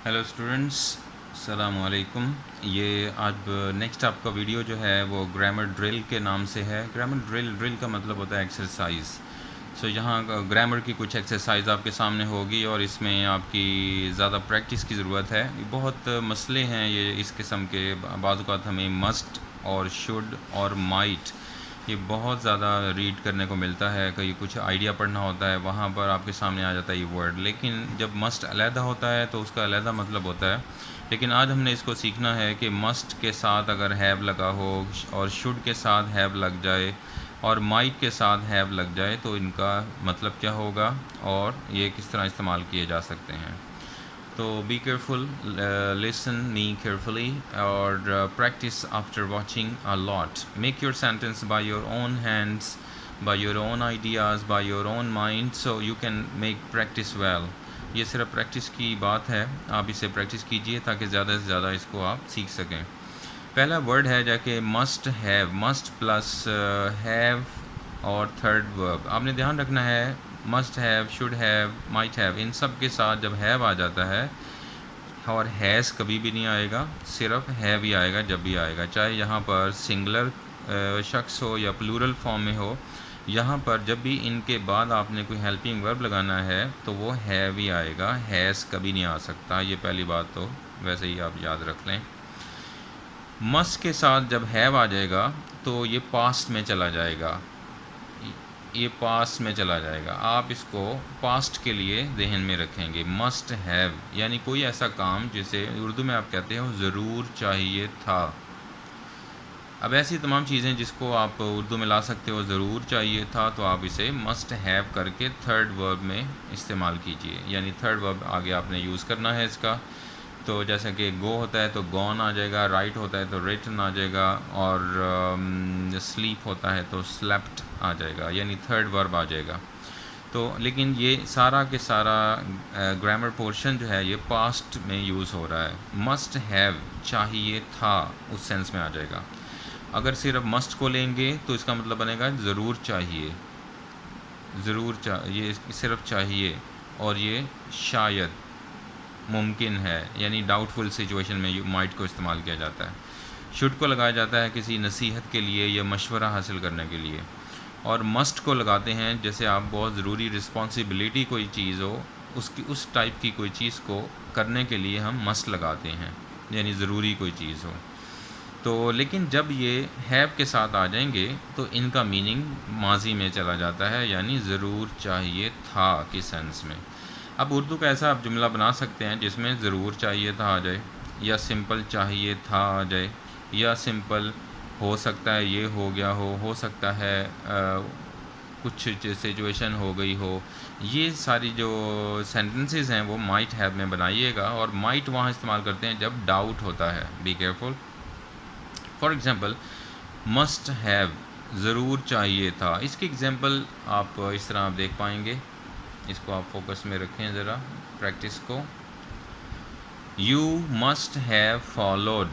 Hello students, अस्सलाम वालेकुम। ये आज नेक्स्ट आपका वीडियो जो है वो ग्रामर ड्रिल के नाम से है। ग्रामर ड्रिल का मतलब होता है एक्सरसाइज। यहाँ ग्रामर की कुछ एक्सरसाइज आपके सामने होगी और इसमें आपकी ज़्यादा प्रैक्टिस की ज़रूरत है। बहुत मसले हैं ये इस किस्म के, बाज़ औक़ात हमें मस्ट और शुड और माइट ये बहुत ज़्यादा रीड करने को मिलता है। कहीं कुछ आइडिया पढ़ना होता है, वहाँ पर आपके सामने आ जाता है ये वर्ड, लेकिन जब मस्ट अलहदा होता है तो उसका अलहदा मतलब होता है। लेकिन आज हमने इसको सीखना है कि मस्ट के साथ अगर हैव लगा हो और शुड के साथ हैव लग जाए और माइट के साथ हैव लग जाए तो इनका मतलब क्या होगा और ये किस तरह इस्तेमाल किए जा सकते हैं। तो be careful, listen me carefully और practice after watching a lot. Make your sentence by your own hands, by your own ideas, by your own mind, so you can make practice well. ये सिर्फ practice की बात है, आप इसे practice कीजिए ताकि ज़्यादा से ज़्यादा इसको आप सीख सकें। पहला वर्ड है जाके must have, must plus have और थर्ड वर्ब। आपने ध्यान रखना है must have, should have, might have, इन सब के साथ जब हैव आ जाता है और हैज़ कभी भी नहीं आएगा, सिर्फ हैव ही आएगा जब भी आएगा, चाहे यहाँ पर सिंगुलर शख्स हो या प्लूरल फॉर्म में हो। यहाँ पर जब भी इनके बाद आपने कोई हेल्पिंग वर्ब लगाना है तो वो हैव ही आएगा, हैज़ कभी नहीं आ सकता। ये पहली बात तो वैसे ही आप याद रख लें। मस्ट के साथ जब हैव आ जाएगा तो ये पास्ट में चला जाएगा, ये पास्ट में चला जाएगा। आप इसको पास्ट के लिए ذहन में रखेंगे। मस्ट हैव यानी कोई ऐसा काम जिसे उर्दू में आप कहते हो ज़रूर चाहिए था। अब ऐसी तमाम चीज़ें जिसको आप उर्दू में ला सकते हो ज़रूर चाहिए था, तो आप इसे मस्ट हैव करके थर्ड वर्ब में इस्तेमाल कीजिए, यानी थर्ड वर्ब आगे आपने यूज़ करना है इसका। तो जैसा कि गो होता है तो गॉन आ जाएगा, राइट होता है तो रिटन आ जाएगा, और स्लीप होता है तो स्लेप्ट आ जाएगा, यानी थर्ड वर्ब आ जाएगा। तो लेकिन ये सारा के सारा ग्रामर पोर्शन जो है ये पास्ट में यूज़ हो रहा है। मस्ट हैव चाहिए था उस सेंस में आ जाएगा। अगर सिर्फ मस्ट को लेंगे तो इसका मतलब बनेगा ज़रूर चाहिए, ये सिर्फ चाहिए, और ये शायद, मुमकिन है, यानी डाउटफुल सिचुएशन में माइट को इस्तेमाल किया जाता है। शुड को लगाया जाता है किसी नसीहत के लिए या मशवरा हासिल करने के लिए, और मस्ट को लगाते हैं जैसे आप बहुत ज़रूरी रिस्पॉन्सिबिलिटी कोई चीज़ हो, उसकी उस टाइप की कोई चीज़ को करने के लिए हम मस्ट लगाते हैं, यानी ज़रूरी कोई चीज़ हो। तो लेकिन जब ये हैव के साथ आ जाएंगे तो इनका मीनिंग माजी में चला जाता है, यानी ज़रूर चाहिए था की सेंस में। अब उर्दू का ऐसा आप जुमला बना सकते हैं जिसमें ज़रूर चाहिए था आ जाए, या सिंपल चाहिए था आ जाए, या सिंपल हो सकता है ये हो गया हो सकता है कुछ सिचुएशन हो गई हो। ये सारी जो सेंटेंसेस हैं वो माइट हैव में बनाइएगा, और माइट वहाँ इस्तेमाल करते हैं जब डाउट होता है। Be careful. For example must have, ज़रूर चाहिए था। इसकी एग्ज़ाम्पल आप इस तरह आप देख पाएंगे। इसको आप फोकस में रखें ज़रा प्रैक्टिस को। यू मस्ट हैव फॉलोड,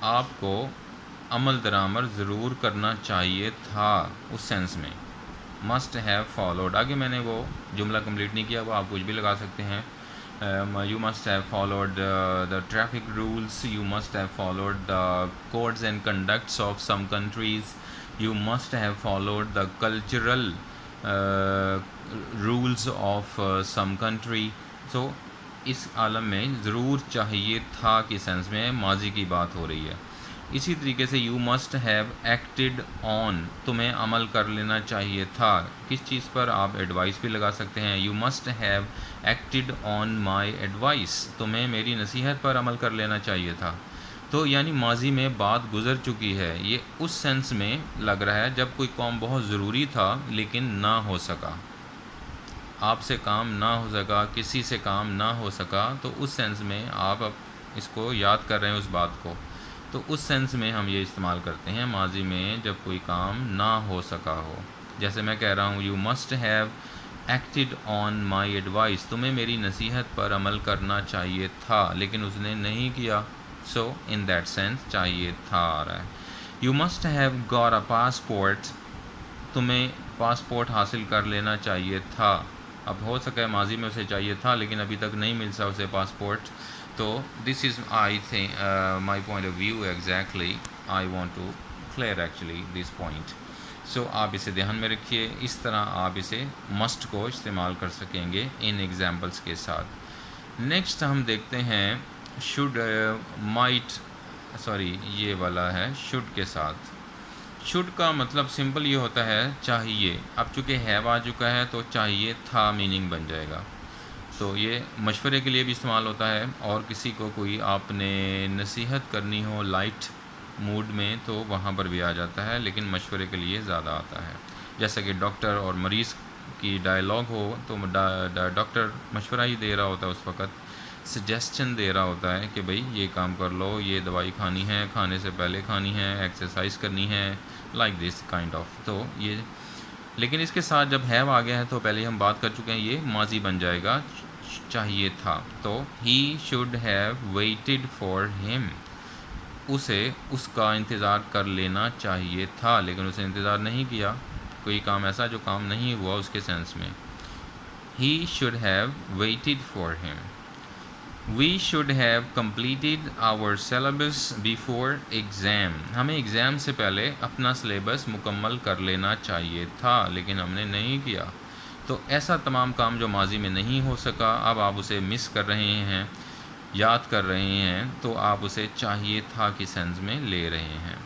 आपको अमल दरामद ज़रूर करना चाहिए था उस सेंस में। मस्ट हैव फॉलोड, आगे मैंने वो जुमला कंप्लीट नहीं किया, वो आप कुछ भी लगा सकते हैं। You must have followed the traffic rules, you must have followed the codes and conducts of some countries, you must have followed the cultural rules of some country. So इस आलम में ज़रूर चाहिए था की सेंस में माजी की बात हो रही है। इसी तरीके से you must have acted on, तुम्हें अमल कर लेना चाहिए था, किस चीज़ पर आप एडवाइस भी लगा सकते हैं। You must have acted on my advice, तुम्हें मेरी नसीहत पर अमल कर लेना चाहिए था। तो यानी माजी में बात गुजर चुकी है, ये उस सेंस में लग रहा है जब कोई काम बहुत ज़रूरी था लेकिन ना हो सका, आपसे काम ना हो सका, किसी से काम ना हो सका, तो उस सेंस में आप अब इसको याद कर रहे हैं उस बात को, तो उस सेंस में हम ये इस्तेमाल करते हैं माजी में जब कोई काम ना हो सका हो। जैसे मैं कह रहा हूँ you must have acted on my advice, तुम्हें मेरी नसीहत पर अमल करना चाहिए था लेकिन उसने नहीं किया, सो इन दैट सेंस चाहिए था आ रहा है। You must have got a passport, तुम्हें पासपोर्ट हासिल कर लेना चाहिए था, अब हो सका है माजी में उसे चाहिए था लेकिन अभी तक नहीं मिल सा उसे पासपोर्ट। तो this is I think my point of view exactly, I want to clear actually this point. So आप इसे ध्यान में रखिए, इस तरह आप इसे मस्ट को इस्तेमाल कर सकेंगे इन एग्जाम्पल्स के साथ। नेक्स्ट हम देखते हैं शुड, माइट, सॉरी ये वाला है शुड के साथ। शुड का मतलब सिंपल ये होता है चाहिए। अब चूँकि हैव आ चुका है तो चाहिए था मीनिंग बन जाएगा। तो ये मशवरे के लिए भी इस्तेमाल होता है, और किसी को कोई आपने नसीहत करनी हो लाइट मूड में तो वहाँ पर भी आ जाता है, लेकिन मशवरे के लिए ज़्यादा आता है। जैसा कि डॉक्टर और मरीज़ की डायलॉग हो तो डॉक्टर मशवरा ही दे रहा होता है, उस वक़्त सजेस्चन दे रहा होता है कि भाई ये काम कर लो, ये दवाई खानी है, खाने से पहले खानी है, एक्सरसाइज करनी है, लाइक दिस काइंड ऑफ। तो ये, लेकिन इसके साथ जब हैव आ गया है तो पहले हम बात कर चुके हैं, ये माजी बन जाएगा चाहिए था। तो he should have waited for him, उसे उसका इंतज़ार कर लेना चाहिए था, लेकिन उसे इंतज़ार नहीं किया। कोई काम ऐसा जो काम नहीं हुआ उसके सेंस में। He should have waited for him. We should have completed our syllabus before exam, हमें एग्ज़ाम से पहले अपना सिलेबस मुकम्मल कर लेना चाहिए था, लेकिन हमने नहीं किया। तो ऐसा तमाम काम जो माजी में नहीं हो सका, अब आप उसे मिस कर रहे हैं, याद कर रहे हैं, तो आप उसे चाहिए था की सेंस में ले रहे हैं।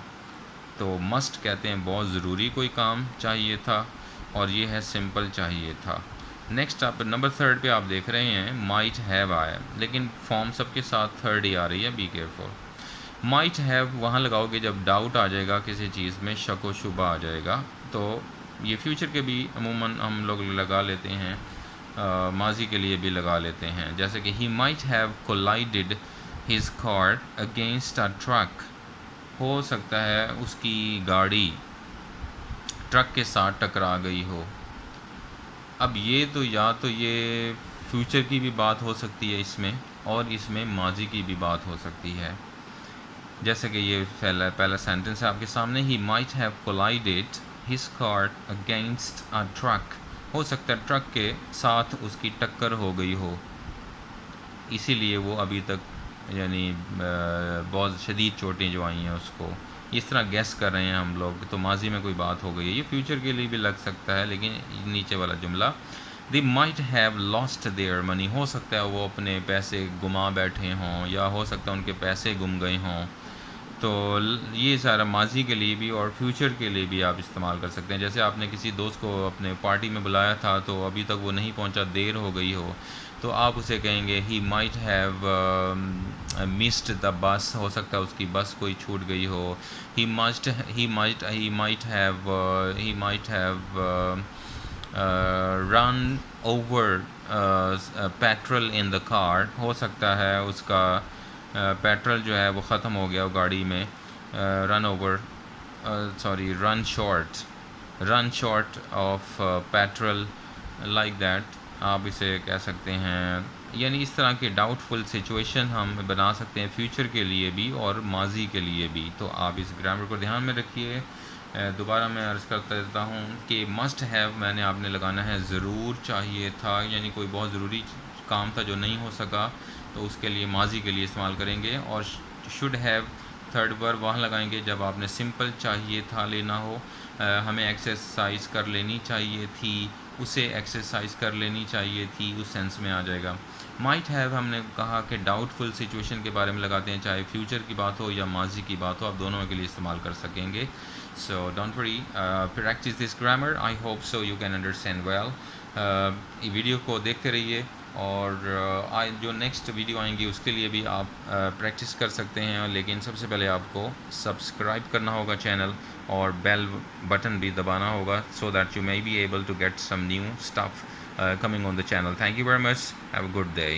तो मस्ट कहते हैं बहुत ज़रूरी कोई काम चाहिए था, और ये है सिंपल चाहिए था। नेक्स्ट आप नंबर थर्ड पे आप देख रहे हैं माइट हैव आया, लेकिन फॉर्म सबके साथ थर्ड ही आ रही है, बी केयरफुल। माइट हैव वहाँ लगाओगे जब डाउट आ जाएगा किसी चीज़ में, शक व शुबा आ जाएगा। तो ये फ्यूचर के भी अमूमन हम लोग लगा लेते हैं, माजी के लिए भी लगा लेते हैं। जैसे कि he might have collided his car against a truck, हो सकता है उसकी गाड़ी ट्रक के साथ टकरा गई हो। अब ये तो या तो ये फ्यूचर की भी बात हो सकती है इसमें, और इसमें माजी की भी बात हो सकती है। जैसे कि ये पहला सेंटेंस है आपके सामने, he might have collided his car against a truck, हो सकता है ट्रक के साथ उसकी टक्कर हो गई हो, इसीलिए वो अभी तक यानी बहुत शदीद चोटें जो आई हैं उसको, इस तरह गैस कर रहे हैं हम लोग। तो माजी में कोई बात हो गई है, ये फ्यूचर के लिए भी लग सकता है। लेकिन नीचे वाला जुमला they might have lost their money, हो सकता है वो अपने पैसे गुमा बैठे हों, या हो सकता है उनके पैसे गुम गए हों। तो ये सारा माजी के लिए भी और फ्यूचर के लिए भी आप इस्तेमाल कर सकते हैं। जैसे आपने किसी दोस्त को अपने पार्टी में बुलाया था तो अभी तक वो नहीं पहुंचा, देर हो गई हो, तो आप उसे कहेंगे he might have missed the bus, हो सकता है उसकी बस कोई छूट गई हो। He might have run over petrol in the car, हो सकता है उसका पेट्रोल जो है वो ख़त्म हो गया गाड़ी में। Run over, sorry run short of petrol, like that आप इसे कह सकते हैं। यानी इस तरह के डाउटफुल सिचुएशन हम बना सकते हैं फ्यूचर के लिए भी और माजी के लिए भी। तो आप इस ग्रामर को ध्यान में रखिए। दोबारा मैं अर्ज़ करता देता हूँ कि मस्ट हैव मैंने आपने लगाना है ज़रूर चाहिए था, यानी कोई बहुत ज़रूरी काम था जो नहीं हो सका, तो उसके लिए माजी के लिए इस्तेमाल करेंगे। और शुड हैव थर्ड वर्ब वहाँ लगाएंगे जब आपने सिंपल चाहिए था लेना हो। हमें एक्सरसाइज कर लेनी चाहिए थी, उसे एक्सरसाइज कर लेनी चाहिए थी, उस सेंस में आ जाएगा। माइट हैव हमने कहा कि डाउटफुल सिचुएशन के बारे में लगाते हैं, चाहे फ्यूचर की बात हो या माजी की बात हो, आप दोनों के लिए इस्तेमाल कर सकेंगे। So don't worry, practice this grammar, I hope so you can understand well. Video को देखते रहिए, और जो नेक्स्ट वीडियो आएंगी उसके लिए भी आप प्रैक्टिस कर सकते हैं। लेकिन सबसे पहले आपको सब्सक्राइब करना होगा चैनल, और बेल बटन भी दबाना होगा, so that you may be able to get some new stuff coming on the channel. Thank you very much. Have a good day.